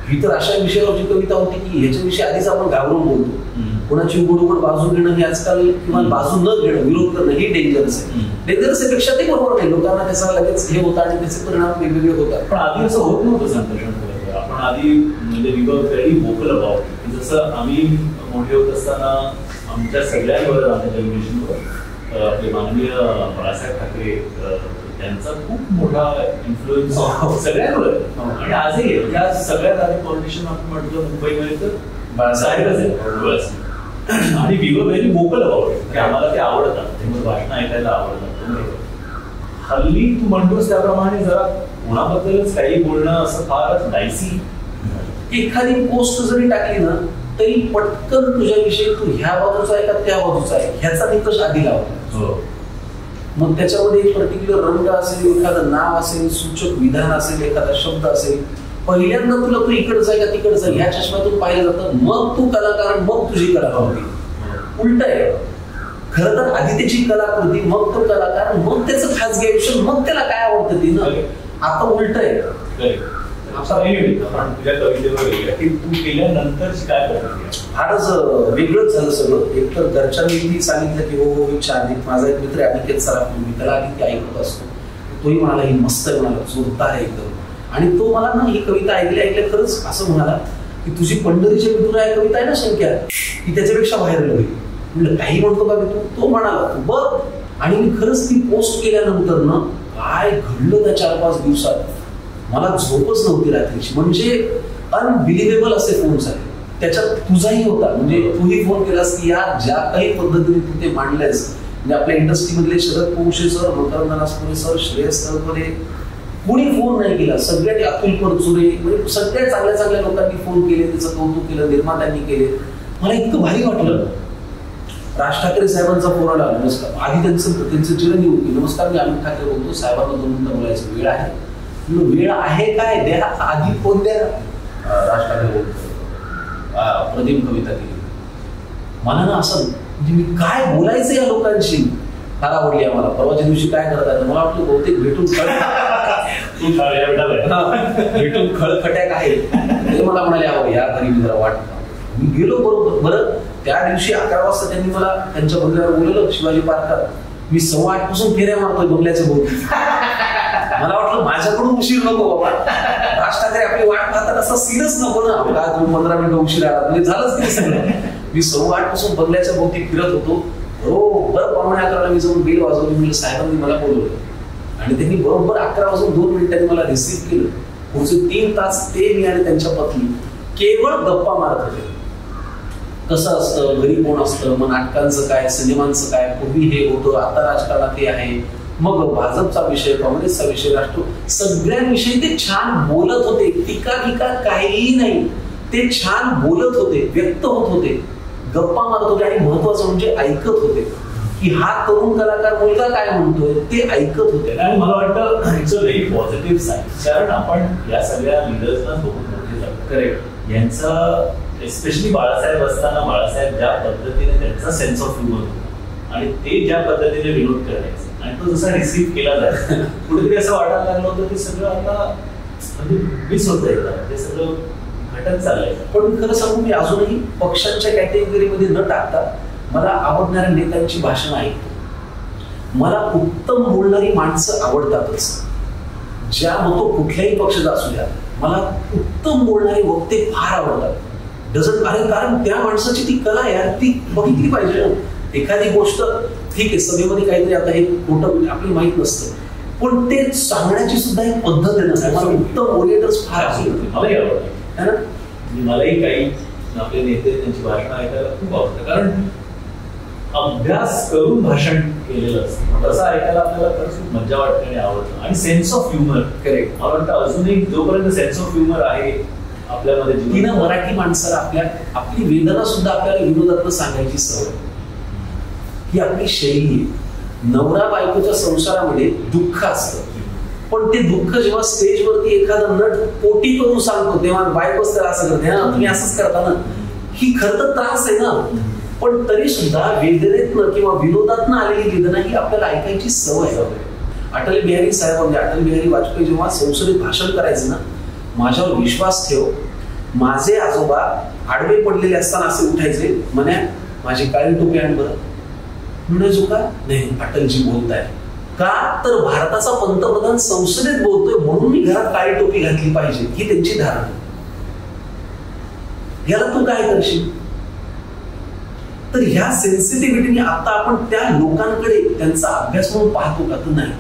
ही तर अशा विषयावरची कविता होती की ह्याच्याविषयी आधीच आपण घाबरून बोलतो. कोणाची उघड बाजू घेणं हे आजकाल, किंवा बाजू न घेणं, विरोध करणं हे डेंजरस आहे. डेंजरस पेक्षा ते बरोबर नाही, लोकांना त्याचा लगेच हे होतं आणि त्याचे परिणाम वेगवेगळे होतात. पण आधी असं होत नव्हतं संकर्षण. आपण आधी म्हणजे we were very vocal about. जसं आम्ही मोठे होत असताना आमच्या सगळ्यांवर, आमच्या जनरेशनवर आपले माननीय बाळासाहेब ठाकरे त्यांचा खूप मोठा इन्फ्लुएन्स सगळ्यांवर, आणि आजही या सगळ्यात आधी पॉलिटिशियन आपण म्हटलं मुंबईमध्ये तर बाळासाहेबच आहे. आणि we were very vocal about it, की आम्हाला ते आवडतात, ते भाषण ऐकायला आवडतात. हल्ली तू म्हणतोस त्याप्रमाणे जरा कोणाबद्दलच काही बोलणं असं फारच डायसी. एखादी पोस्ट जरी टाकली ना तरी पटकन तुझ्याविषयी तू ह्या बाजूचा आहे का त्या बाजूचा आहे ह्याचा निकष आधी लावतो. मग त्याच्यामध्ये एक पर्टिक्युलर रंग असेल, एखादं नाव असेल, सूचक विधान असेल, एखादा शब्द असेल, पहिल्यांदा तुला तू इकडचं आहे का तिकडचं ह्या चष्म्यातून पाहिलं जातं, मग तू कलाकार, मग तुझी कलाकृती. उलट आहे खरं तर, आधी त्याची कलाकृती, मग तो कलाकार, मग त्याचं खाजगी आयुष्य, मग त्याला काय आवडतं ते ना. आता उलट आहे. तुझ्या कवितेवर की तू केल्यानंतर काय करतो फारच वेगळंच झालं सगळं. एक तर घरच्यांनी सांगितलं की हो हो ही छान आहे. माझा एक मित्र अनिकेत सराफ, मी त्याला आधी ते ऐकत असतो, तोही म्हणाला ही मस्त आहे, म्हणाला जोरदार आहे एकदम. आणि तो मला ना ही कविता ऐकल्या खरंच असं म्हणाला की तुझी पंढरीच्या विठुरा या कविता आहे ना संख्या, ही त्याच्यापेक्षा व्हायरल होईल. म्हटलं काही म्हणतो का मी, तो म्हणाला तू बघ. आणि मी खरंच ती पोस्ट केल्यानंतर ना काय घडलं त्या 4-5 दिवसात, मला झोपच नव्हती रात्रीची. म्हणजे अनबिलिव्हेबल असे फोन झाले. त्याच्यात तुझाही होता, म्हणजे तूही फोन केलास की या ज्या काही पद्धतीने तू ते मांडलेस, म्हणजे आपल्या इंडस्ट्रीमधले शरद पोंक्षे सर, मकरंद नासपुरे सर, श्रेयस तळपरे, कोणी फोन नाही केला. सगळ्यांनी, अतुल परचुरे, म्हणजे सगळ्या चांगल्या चांगल्या लोकांनी फोन केले, त्याचं कौतुक केलं, निर्मात्यांनी केले. मला इतकं भारी वाटलं. राज ठाकरे साहेबांचा फोन आला, नमस्कार. आधी त्यांचं चिरंजीव होती, नमस्कार मी अमित ठाकरे बोलतो, साहेबांना 2 मिनिटं बोलायचं, वेळ आहे? वेळ आहे काय, द्या आधी फोन द्या. राज ठाकरे बोलतो, प्रदीप कविता केली. मला ना असं म्हणजे मी काय बोलायचं या लोकांशी फार आवडली आम्हाला. परवाच्या दिवशी काय करतात, मला वाटलं बहुतेक भेटून खळखट्याक आहे. ते मला म्हणाले अहो या घरी मी जरा वाट. मी गेलो बरोबर. बरं त्या दिवशी 11 वाजता त्यांनी मला त्यांच्या बंगल्यावर बोलवलं शिवाजी पार्कात. मी 8:15 पासून फेऱ्या मारतोय बंगल्याच्या भोवती. मला वाटलं माझ्याकडून उशीर नको बाबा, राज ठाकरे आपली वाट पाहतात असा सीनच नको ना, काय तुम्ही 15 मिनिटं उशीर आला, म्हणजे झालंच नाही सगळं. मी 8:15 पासून बंगल्याच्या भोवती फिरत होतो. बरोबर 11:45 मी जाऊन बेल वाजवली. म्हणजे साहेबांनी मला बोलवलं आणि त्यांनी बरोबर 11 वाजून 2 मिनिटांनी मला रिसीव्ह केलं. पुढचे 3 तास ते मी आणि त्यांच्या पत्नी केवळ गप्पा मारत होते. कसं असतं, घरी कोण असतं, मग नाटकांचं काय, सिनेमांचं काय, पूर्वी हे होतं, आता राजकारणात हे आहे, मग भाजपचा विषय, काँग्रेसचा विषय, राष्ट्र, सगळ्यांविषयी ते छान बोलत होते. टीका काहीही नाही, ते छान बोलत होते, व्यक्त होत होते, गप्पा मारत होते आणि महत्वाचं म्हणजे ऐकत होते की हा तरुण कलाकार मुलगा काय म्हणतोय ते ऐकत होते. आणि मला वाटतं it's a very positive sign. कारण आपण या सगळ्या लिडर्सना बघून मोठे झालो. करेक्ट. यांचा एस्पेशली बाळासाहेब असताना बाळासाहेब ज्या पद्धतीने त्यांचा सेन्स ऑफ ह्युमर होता आणि ते ज्या पद्धतीने विनोद करायचे आणि तो जसा रिसीव्ह केला जायचा, कुठेतरी असं वाटायला लागलं होतं की सगळं आता म्हणजे मिस होत आहे, ते सगळं घटत चाललंय. पण मी खरं सांगू, मी अजूनही पक्षांच्या कॅटेगरीमध्ये न टाकता मला आवडणाऱ्या नेत्यांची भाषणं ऐकतो. मला उत्तम बोलणारी माणसं आवडतातच, ज्या मग तो कुठल्याही पक्षाचा असू द्या. मला उत्तम बोलणारे वक्ते फार आवडतात. कारण त्या माणसाची ती कला यार ती बघितली पाहिजे ना. एखादी गोष्ट ठीक आहे, सभेमध्ये काहीतरी आता हे खोटं आपल्याला माहित नसतं, पण ते सांगण्याची सुद्धा एक पद्धत आहे ना. मला उत्तम ओरिएटर्स फार मलाही आवडतं है ना. मलाही काही आपले नेते त्यांची भाषणं ऐकायला खूप आवडतं, कारण अभ्यास करून भाषण केलेलं असतं. तसं ऐकायला आपल्याला खरंच खूप मजा वाटते आणि आवडतं. आणि सेन्स ऑफ ह्युमर, करेक्ट, मला वाटतं अजूनही जोपर्यंत सेन्स ऑफ ह्युमर आहे आपल्यामध्ये, तिनं मराठी माणसाला आपली वेदना सुद्धा आपल्याला विनोदातनं सांगायची सवय, ही आपली शैली आहे. नवरा बायकोच्या संसारामध्ये दुःख असतं, पण ते दुःख जेव्हा स्टेजवरती एखादा नट पोटी करून सांगतो तेव्हा बायकोच त्याला असं करते, हा तुम्ही असंच करता ना. ही खरं तर त्रास आहे ना, पण तरी सुद्धा वेदनेतनं किंवा विनोदातनं आलेली वेदना ही आपल्याला ऐकायची सवय आहे. अटल बिहारी साहेब म्हणजे अटल बिहारी वाजपेयी जेव्हा संसदेत भाषण करायचे ना, माझ्यावर विश्वास ठेव, माझे आजोबा आडवे पडलेले असताना असे उठायचे, म्हणे माझी काळी टोपी आण बरं. म्हणायचो का नाही, अटलजी बोलताय का, तर भारताचा पंतप्रधान संसदेत बोलतोय म्हणून मी घरात काळी टोपी घातली पाहिजे, ही त्यांची धारणा. याला तू काय करशील? तर ह्या सेन्सिटिव्हिटीने आता आपण त्या लोकांकडे त्यांचा अभ्यास म्हणून पाहतो का? तर नाही.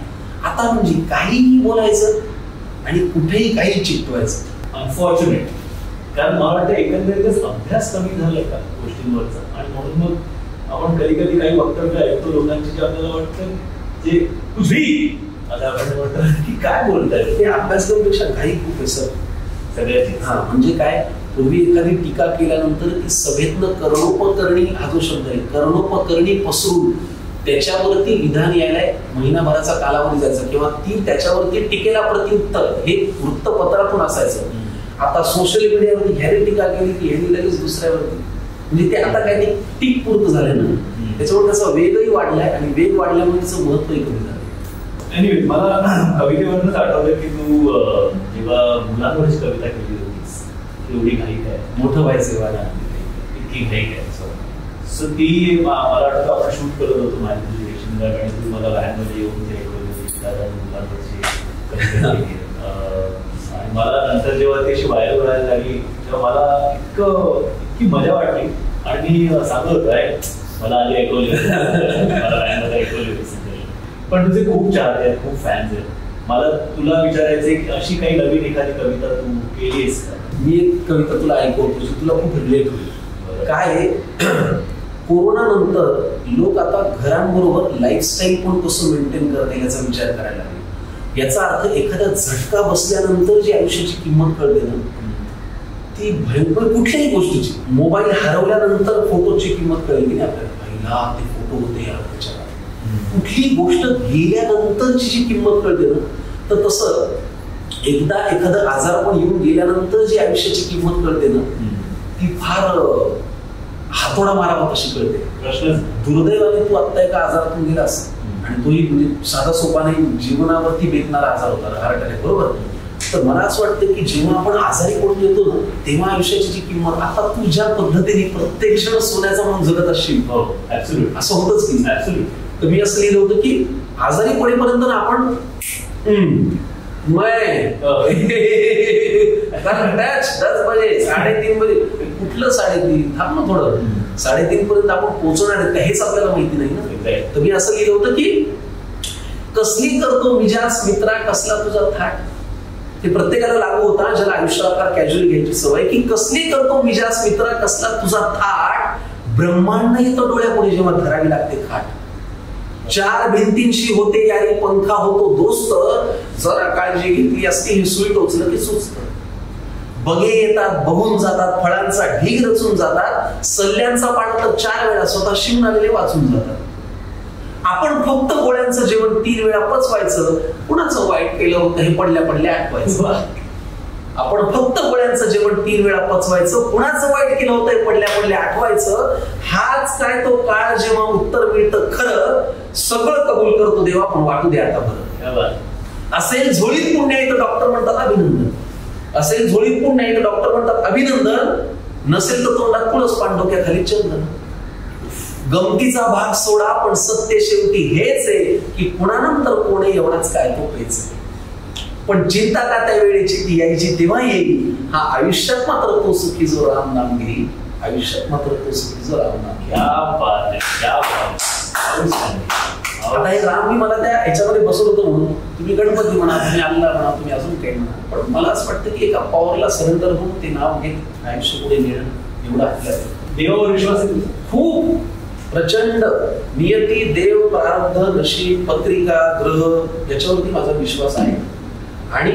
आता म्हणजे काहीही बोलायचं आणि कुठेही काही चिकटवायचं. अनफॉर्च्युनेट. कारण मला वाटतं एकंदरीतच अभ्यास कमी झालाय का गोष्टींवरचा, आणि म्हणून मग आपण कधी कधी काही वक्तव्य ऐकतो लोकांची जे आपल्याला वाटतं जे तुझी आता आपण म्हणतो की काय बोलताय, ते अभ्यासक्रमापेक्षा घाई खूप आहे सर सगळ्याची. हा म्हणजे काय, पूर्वी एखादी टीका केल्यानंतर ती सभेतनं कर्णोपकरणी हा जो शब्द आहे, कर्णोपकरणी पसरून त्याच्यावरती विधान यायला महिनाभराचा कालावधी जायचा, किंवा ती त्याच्यावरती टीकेला प्रत्युत्तर हे वृत्तपत्रातून असायचं. आता सोशल मीडियावरती ह्याने टीका केली की ह्याने लगेच दुसऱ्यावरती, म्हणजे ते आता काही नाही टीक पुरतं झालं ना. त्याच्यामुळे त्याचा वेगही वाढलाय आणि वेग वाढल्यामुळे त्याचं महत्वही कमी झालं. एनिवे, मला कवितेवरूनच आठवलं की तू जेव्हा मुलांवरची कविता केली होतीस, एवढी घाई काय, मोठं व्हायचं वाला इतकी घाई काय, सो ती मला वाटतं आपण शूट करत होतो माझ्या आणि तू मला व्हॅनमध्ये येऊन ते मुलांवरची कविता केली. आणि मला नंतर जेव्हा ती अशी व्हायरल व्हायला लागली तेव्हा मला इतकी मजा वाटली. आणि मी सांगत होतो मला आधी ऐकवली मला गाण्यामध्ये ऐकवली होती. पण तुझे खूप चाहते आहेत, खूप फॅन्स आहेत. मला तुला विचारायचंय की अशी काही नवीन एखादी कविता तू केलीस का? मी एक कविता तुला ऐकवतो जी तुला खूप रिलेट होईल. काय आहे, कोरोना नंतर लोक आता घरांबरोबर लाईफस्टाईल पण कसं मेंटेन करते याचा विचार करायला लागले. याचा अर्थ एखादा झटका बसल्यानंतर जी आयुष्याची किंमत कळते ना, ती भयंकर कुठल्याही गोष्टीची. मोबाईल हरवल्यानंतर फोटोची किंमत कळली की आपल्याला, पहिला ते फोटो होते यार त्याच्यात. कुठली गोष्ट गेल्यानंतरची जी किंमत कळते ना, तर तसं एकदा एखादं आजारपण येऊन गेल्यानंतर जी आयुष्याची किंमत कळते ना, ती फार हातोडा मारावा तशी कळते. प्रश्न दुर्दैवाने तू आत्ता एका आजारातून गेलास आणि तोही म्हणजे साधा सोपा नाही, जीवनावरती बेतणारा आजार होता, हार्ट अटॅक, बरोबर. तर मला असं वाटतं की जेव्हा आपण आजारी पडून येतो ना, तेव्हा आयुष्याची जी किंमत, आता तू ज्या पद्धतीने प्रत्येक क्षण सोन्याचा म्हणून जगत असशील, असं होतच की. तर मी असं लिहिलं होतं की आजारी पडेपर्यंत ना आपण 10 बजे 3:30 बजे, कुठलं 3:30, थांब ना थोडं, 3:30 पर्यंत आपण पोहोचणार आहेत का हेच आपल्याला माहिती नाही ना. तर मी असं लिहिलं होतं की कसली करतो मिजाज मित्रा कसला तुझा थाट. ते प्रत्येकाला लागू होता ज्याला आयुष्याला कॅज्युअली घ्यायची सवय, की कसली करतो मिजाज मित्रा कसला तुझा थाट, ब्रह्मांड येतो डोळ्यापुढे जेव्हा धरावी लागते खाट. 4 भिंतींशी होते यारी पंखा होतो दोस्त, जरा काळजी घेतली असती हे सुई टोचलं की सुचत. बगे येतात बघून जातात, फळांचा ढीग रचून जातात, सल्ल्यांचा पाठ तर 4 वेळा स्वतः शिवून आलेले वाचून जातात. आपण फक्त गोळ्यांचं जेवण 3 वेळा पचवायचं, कुणाचं वाईट केलं होतं हे पडल्या पडल्या आठवायचं. आपण फक्त गोळ्यांचं जेवण 3 वेळा पचवायचं, कुणाचं वाईट केलं होतं हे पडल्या पडल्या आठवायचं. हाच काय तो काळ जेव्हा उत्तर मिळतं खरं, सगळं कबूल करतो देवा पण वाटू दे आता बरं. असेल झोळीत पुण्य आहे तर डॉक्टर म्हणतात अभिनंदन, असेल झोळीत पुण्य आहे तर डॉक्टर म्हणतात अभिनंदन, नसेल तर तोंडात तुळस पांडोक्याखाली चंदन. गमतीचा भाग सोडा पण सत्य शेवटी हेच आहे की कुणानंतर कोणी एवढाच काय तो पेच. पण चिंता का त्या वेळेची ती यायची तेव्हा येईल, हा आयुष्यात मात्र तो सुखी जो राम नाम घेईल, आयुष्यात मात्र तो सुखी जो राम नाम घेईल. आता हे राम मी मला त्या ह्याच्यामध्ये बसवलं होतं म्हणून, तुम्ही गणपती म्हणा, तुम्ही अल्ला म्हणा, तुम्ही अजून काही म्हणा, पण मला असं वाटतं की एका पॉवरला सरेंडर होऊन ते नाव घेत आयुष्य पुढे नेणं एवढं आपल्याला. देवावर विश्वास आहे खूप प्रचंड. नियती, देव, प्रारब्ध, नशीब, पत्रिका, ग्रह याच्यावरती माझा विश्वास आहे. आणि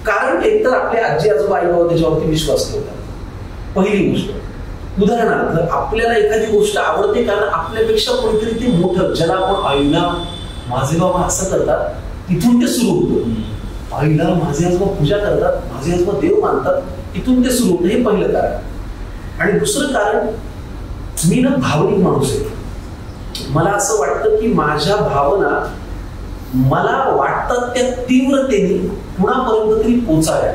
कारण एकतर आपले आजी आजोबा आई बाबा त्याच्यावरती विश्वास ठेवतात. पहिली गोष्ट. उदाहरणार्थ आपल्याला एखादी गोष्ट आवडते कारण आपल्यापेक्षा कोणीतरी ते मोठं, ज्याला आपण आईला माझे बाबा असं करतात, तिथून ते सुरू होतं. आईला माझे आजोबा पूजा करतात, माझे आजोबा देव मानतात, तिथून ते सुरू होतं. हे पहिलं कारण. आणि दुसरं कारण, मी ना भावनिक माणूस आहे. मला असं वाटतं की माझ्या भावना मला वाटतात त्या तीव्रतेने कुणापर्यंत तरी पोचाव्या.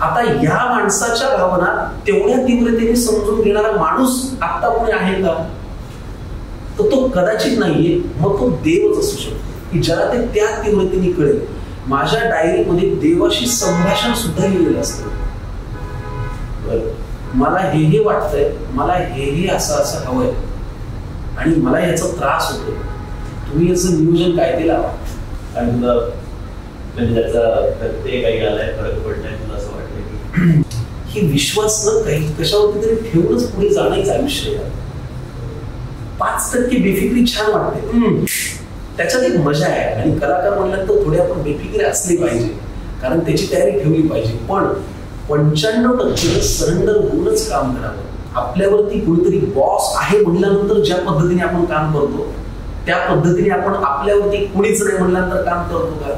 आता या माणसाच्या भावना तेवढ्या तीव्रतेने समजून घेणारा माणूस आता कोणी आहे का? तर तो कदाचित नाहीये. मग तो देवच असू शकतो की ज्याला ते त्या तीव्रतेने कळेल. माझ्या डायरीमध्ये देवाशी संभाषण सुद्धा लिहिलेलं असतं. मला हे वाटतंय, मला हे असं हवंय आणि मला याचा त्रास होतो, तुम्ही याचं नियोजन काय ते लावा. आणि तुला म्हणजे त्याचा प्रत्येक काही आलाय, फरक पडलाय, तुला असं वाटतं की ही विश्वास न काही कशावरती तरी ठेवूनच पुढे जाण्याचं आयुष्य आहे. 5% बेफिक्री छान वाटते, त्याच्यात एक मजा आहे. आणि कलाकार म्हणलं तर थोडी आपण बेफिक्री असली पाहिजे, कारण त्याची तयारी ठेवली पाहिजे. पण 95% सरेंडर होऊनच काम करावं. आपल्यावरती कोणीतरी बॉस आहे म्हणल्यानंतर ज्या पद्धतीने आपण काम करतो त्या पद्धतीने आपण आपल्यावरती कुणीच नाही म्हणल्यानंतर काम करतो का?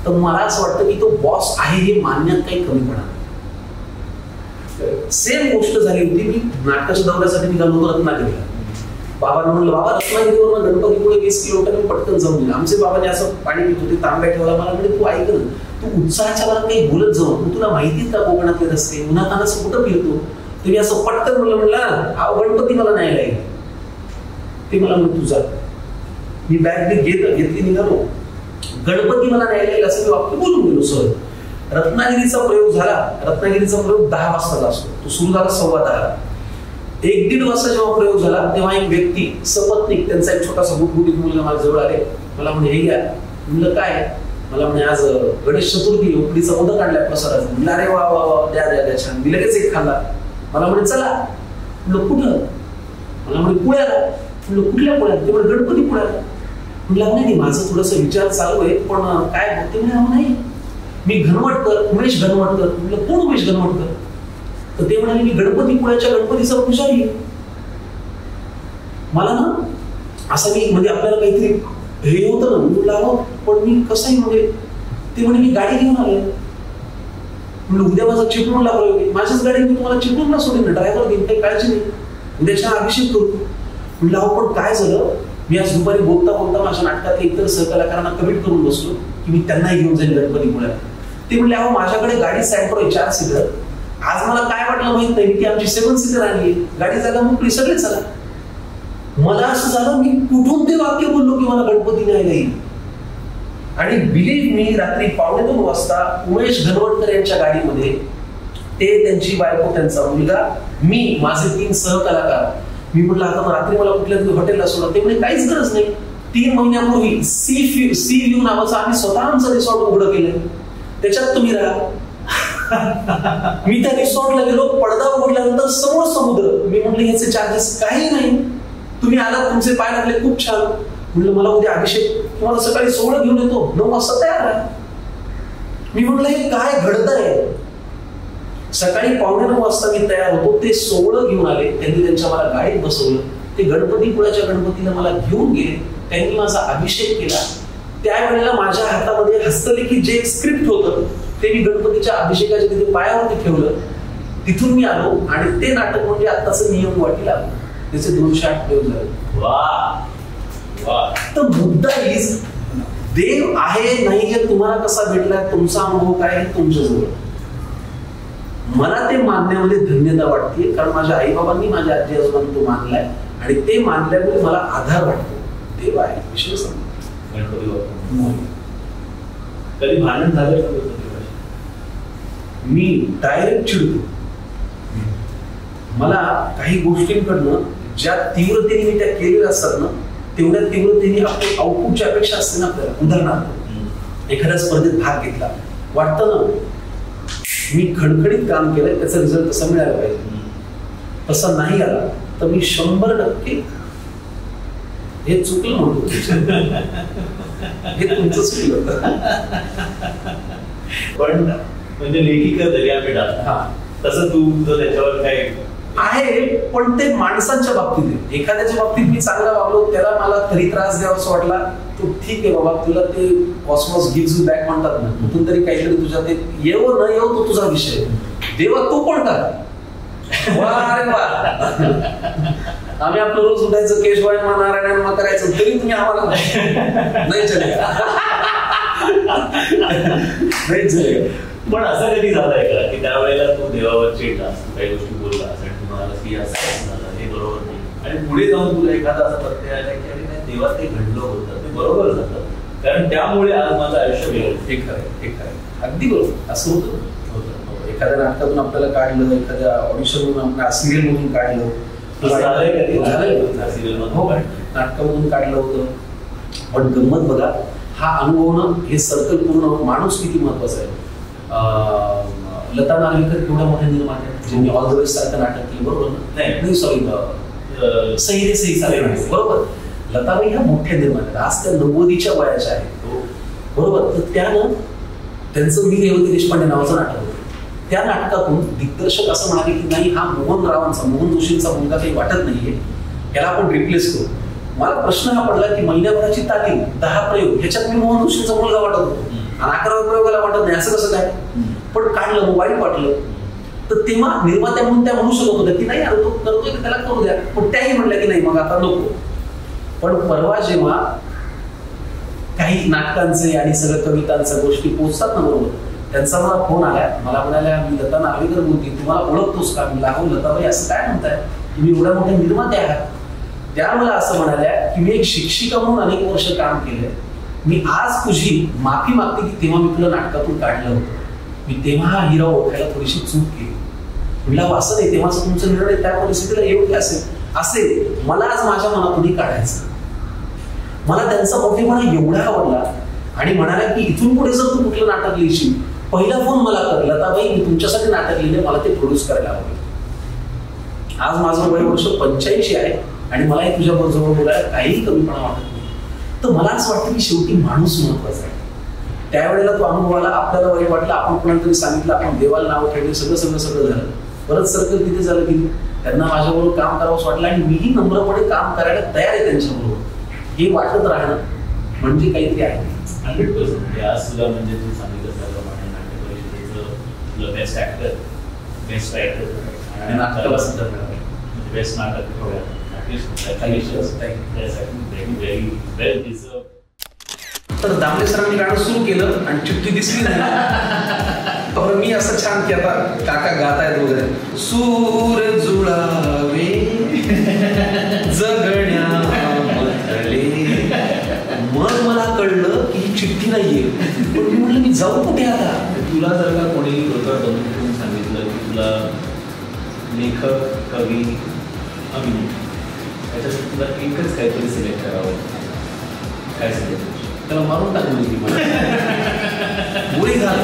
तर मला असं वाटतं की तो बॉस आहे हे मानण्यात काही कमीपणा नाही. सेम गोष्ट झाली होती. मी नाटकाच्या दौऱ्यासाठी निघालो होतो रत्नागिरीला. बाबांना म्हणलं, बाबा रत्नागिरीवर गणपती पुढे 20 किलोमीटर पटकन जाऊन गेला. आमचे बाबाने असं पाणी पित होते, तांब्या ठेवला. मला म्हणजे तू ऐक ना, तू उत्साहाच्या वरात काही बोलत जाऊ, तुला माहितीच का कोकणातले रस्ते, उन्हातानाच कुठं फिरतो. तुम्ही असं पटकन म्हणलं गणपती मला नाही लागेल. ते मला म्हणून तुझा मी बॅग घेतली निघालो, गणपती मला नाही लागेल असं मी वाक्य बोलून गेलो सहज. रत्नागिरीचा प्रयोग झाला. रत्नागिरीचा प्रयोग 10 वाजता असतो, तो सुरू झाला 10:15. 1-1.5 वाजता जेव्हा प्रयोग झाला तेव्हा एक व्यक्ती सपत्नीक, त्यांचा एक छोटासा गुटगुटीत मुलगा माझ्या जवळ आले. मला म्हणे हे घ्या. म्हणलं काय? मला म्हणे आज गणेश चतुर्थी, उकडीचा मोदक आणलाय प्रसादाचा. म्हणलं अरे वा वा वा, द्या द्या द्या, छान. मी लगेच एक खाल्ला. मला म्हणे चला. म्हणलं कुठं? मला म्हणे पुण्याला. म्हणलं कुठल्या पुण्यात? ते म्हणे गणपती पुण्याला. म्हणलं नाही, माझं थोडस विचार चालू आहे, पण काय बघते म्हणे नाही, मी घनवटकर, उमेश घनवटकर. म्हणलं कोण उमेश घनवटकर? तर ते म्हणाले मी गणपतीपुळ्याच्या गणपतीचा पुजारी. मला ना असं मी म्हणजे आपल्याला काहीतरी हे होतं ना, म्हणलं अहो पण मी कसंही म्हणजे, ते म्हणे मी गाडी घेऊन आले. म्हणलं उद्या माझा चिपळूणला प्रयोग आहे, माझ्याच गाडी मी तुम्हाला चिपळूणला सोडेन ना, ड्रायव्हर घेऊन, काही काळजी नाही, उद्याच्या अभिषेक करू. म्हणलं अहो पण काय झालं, मी आज दुपारी बोलता बोलता माझ्या नाटकात इतर सहकलाकारांना कमिट करून बसलो की मी त्यांनाही घेऊन जाईल गणपतीपुळ्याला. ते म्हणले अहो माझ्याकडे गाडी सॅम्प्रो आहे 4 सीटर, आज मला काय वाटलं माहित नाही की आमची 7 सीटर आणली, गाडी जागा मोकळी, सगळे चला. मला असं झालं, मी कुठून ते वाक्य बोललो की मला गणपती न्यायला येईल. आणि बिलीव्ह मी, रात्री 2:15 वाजता उमेश घनवटकर यांच्या गाडीमध्ये ते, त्यांची बायको, त्यांचा मुलगा, मी, माझे 3 सहकलाकार. मी म्हटलं आता मग रात्री मला कुठल्या तरी हॉटेलला सोडा. ते म्हणजे काहीच गरज नाही. 3 महिन्यापूर्वी सी व्ह्यू नावाचं आम्ही स्वतः आमचं रिसॉर्ट उघडं केलं, त्याच्यात तुम्ही राहा. मी त्या रिसॉर्टला गेलो, पडदा उघडल्यानंतर समोर समुद्र. मी म्हटलं याचे चार्जेस काही नाही, तुम्ही आला, तुमचे पाय लागले, खूप छान. म्हटलं मला उद्या अभिषेक, तुम्हाला सकाळी 16 घेऊन येतो, 9 वाजता तयार आहे. मी म्हटलं हे काय घडतंय. सकाळी 9:15 वाजता मी तयार होतो, ते 16 घेऊन आले, त्यांनी त्यांच्या मला गाडीत बसवलं, ते गणपतीपुळ्याच्या गणपतीला मला घेऊन गेले, त्यांनी माझा अभिषेक केला. त्यावेळेला माझ्या हातामध्ये हस्तलिखित जे स्क्रिप्ट होतं ते मी गणपतीच्या अभिषेकाच्या तिथे पायावरती ठेवलं. तिथून मी आलो आणि ते नाटक म्हणजे आत्ताच नियम वाटीला आलं, त्याचे 208 प्रयोग झाले. वा. तर मुद्दा इज, देव आहे नाही हे तुम्हाला कसा भेटला, तुमचा अनुभव काय आहे तुमच्याजवळ. मला ते मानण्यामध्ये धन्यता वाटते, कारण माझ्या आईबाबांनी, माझ्या आजी आजोबांनी तो मानलाय आणि ते मानल्यामुळे मला आधार वाटतो. देव आहे, विषय सांगतो. कधी भांडण झालं का? मी डायरेक्ट चिडतो. मला काही गोष्टींकडनं ज्या तीव्रतेने मी त्या केलेल्या असतात ना, तेवढ्या तीव्रतेने आपली आउटपुटची अपेक्षा असते ना आपल्याला. उदाहरणार्थ एखाद्या स्पर्धेत भाग घेतला, वाटतं ना मी खडखडीत काम केलंय, त्याचा रिझल्ट तसा मिळाला पाहिजे, तसा नाही आला तर मी 100% हे चुकलं म्हणतो, हे तुमचं चुकलं. पण म्हणजे लेखिका दर्या मिळाला तसं तू त्याच्यावर काय आहे, पण ते माणसांच्या बाबतीत आहे. एखाद्याच्या बाबतीत मी चांगला वागलो, त्याला मला तरी त्रास द्यावासा वाटला, तो ठीक आहे बाबा, तुला ते कॉस्मॉस गिव्स यू बॅक म्हणतात ना, कुठून तरी काहीतरी तुझ्या ते येवो न येवो तो तुझा विषय. देवा तू पण का, अरे वा, आम्ही आपलं रोज उठायचं, केशवाय नारायण करायचं, तरी तुम्ही आम्हाला नाही चलेगा. नाही चलेगा. पण असं कधी झालंय का की त्यावेळेला तू देवावर चिडलास, काही गोष्टी बोललास आणि तू म्हणालास की असं झालं, हे बरोबर नाही, आणि पुढे जाऊन तुला एखादा असं प्रत्यय आला की अरे नाही, देवात ते घडलं होतं, ते बरोबर झालं, कारण त्यामुळे आज माझं आयुष्य वेगळं. हे खरं, अगदी बरोबर. असं होतं. एखाद्या नाटकातून आपल्याला काढलं, एखाद्या ऑडिशन मधून, सिरियल मधून काढलं, नाटकामधून काढलं होतं. पण गंमत बघा, हा अनुभव ना, हे सर्कल पूर्ण माणूस किती महत्वाचा आहे. लता नार्वेकर केवढ्या मोठ्या निर्मात्या आहेत, ज्यांनी ऑल द वे सारखं नाटक केलं, बरोबर ना? नाही सॉरी, सही रे सही सारखं, बरोबर. लताबाई ह्या मोठ्या निर्मात्या, आज त्या 90च्या वयाच्या आहेत, बरोबर. तर त्यानं त्यांचं मी रेवती देशपांडे नावाचं नाटक होतं. त्या नाटकातून दिग्दर्शक असं म्हणाले की नाही, हा मोहन जोशींचा मुलगा काही वाटत नाहीये, याला आपण रिप्लेस करू. मला प्रश्न हा पडला की महिन्याभराची तालीम, 10 प्रयोग, ह्याच्यात मी मोहन जोशींचा मुलगा वाटत होतो आणि 11व्या प्रयोगाला वाटत नाही, असं कसं काय? पण काढलं, मग वाईट वाटलं. तर तेव्हा निर्मात्या म्हणून त्या म्हणू शकत होत्या की नाही, अरे तो करतोय त्याला करू द्या, पण त्याही म्हणल्या की नाही, मग आता नको. पण परवा जेव्हा काही नाटकांचे आणि सगळ्या कवितांच्या गोष्टी पोहोचतात ना, बरोबर, त्यांचा मला फोन आला. मला म्हणाल्या, मी लता नार्वेकर बोलते, तुम्हाला ओळखतोस का? मी लागू, लताबाई असं काय म्हणताय, तुम्ही एवढ्या मोठ्या निर्मात्या आहात. त्या मला असं म्हणाल्या की मी एक शिक्षिका म्हणून अनेक वर्ष काम केलंय, मी आज तुझी माफी मागते की तेव्हा मी तुला नाटकातून काढलं होतं, मी तेव्हा हा हिरा ओळखायला थोडीशी चूक केली. म्हटलं असं नाही, तेव्हाचा तुमचा निर्णय त्या परिस्थितीला योग्य असेल मला आज माझ्या मनातूनही काढायचं. मला त्यांचा मोठेपणा एवढा आवडला आणि म्हणाला की इथून पुढे जर तू कुठलं नाटक लिहिशील, पहिला फोन मला कर, लताबाई मी तुमच्यासाठी नाटक लिहिले, मला ते प्रोड्यूस करायला आवडेल. आज माझं वय वर्ष 85 आहे आणि मलाही तुझ्याबरोबर जवळ बोलायला काहीही कमीपणा वाटत नाही. तर मला असं वाटतं की शेवटी माणूस महत्वाचा आहे. त्यावेळेला तो अनुभव आला, आपल्याला वाईट वाटलं, आपण कोणाला सांगितलं, आपण देवाला नाव ठेवले, सगळं झालं. परत सर्कल तिथे झालं की त्यांना माझ्याबरोबर काम करावंच वाटलं आणि मीही नम्रपणे काम करायला तयार आहे त्यांच्याबरोबर. हे वाटत राहणं म्हणजे काहीतरी आहे. 100%. आज सुद्धा म्हणजे तू सांगितलं त्याप्रमाणे नाट्य परिषदेचं तुला बेस्ट ऍक्टर, बेस्ट रायटर आणि नाटकाला सुद्धा मिळालं, बेस्ट नाटक तर दामले सरांनी गाणं सुरू केलं आणि चिठ्ठी दिसली नाही. तर मी असं छान की आता काका गातायत वगैरे, सूर जुळावे जगण्यामधले. मग मला कळलं की ही चिठ्ठी नाहीये. पण मी म्हटलं मी जाऊ कुठे आता. तुला जर का कोणी बनवून सांगितलं की तुला लेखक, कवी, अभिनेता त्याच्यासाठी तुला एकच काहीतरी सिलेक्ट करावं, काय सिलेक्ट? त्याला मारून टाकली मला गोळी घाल.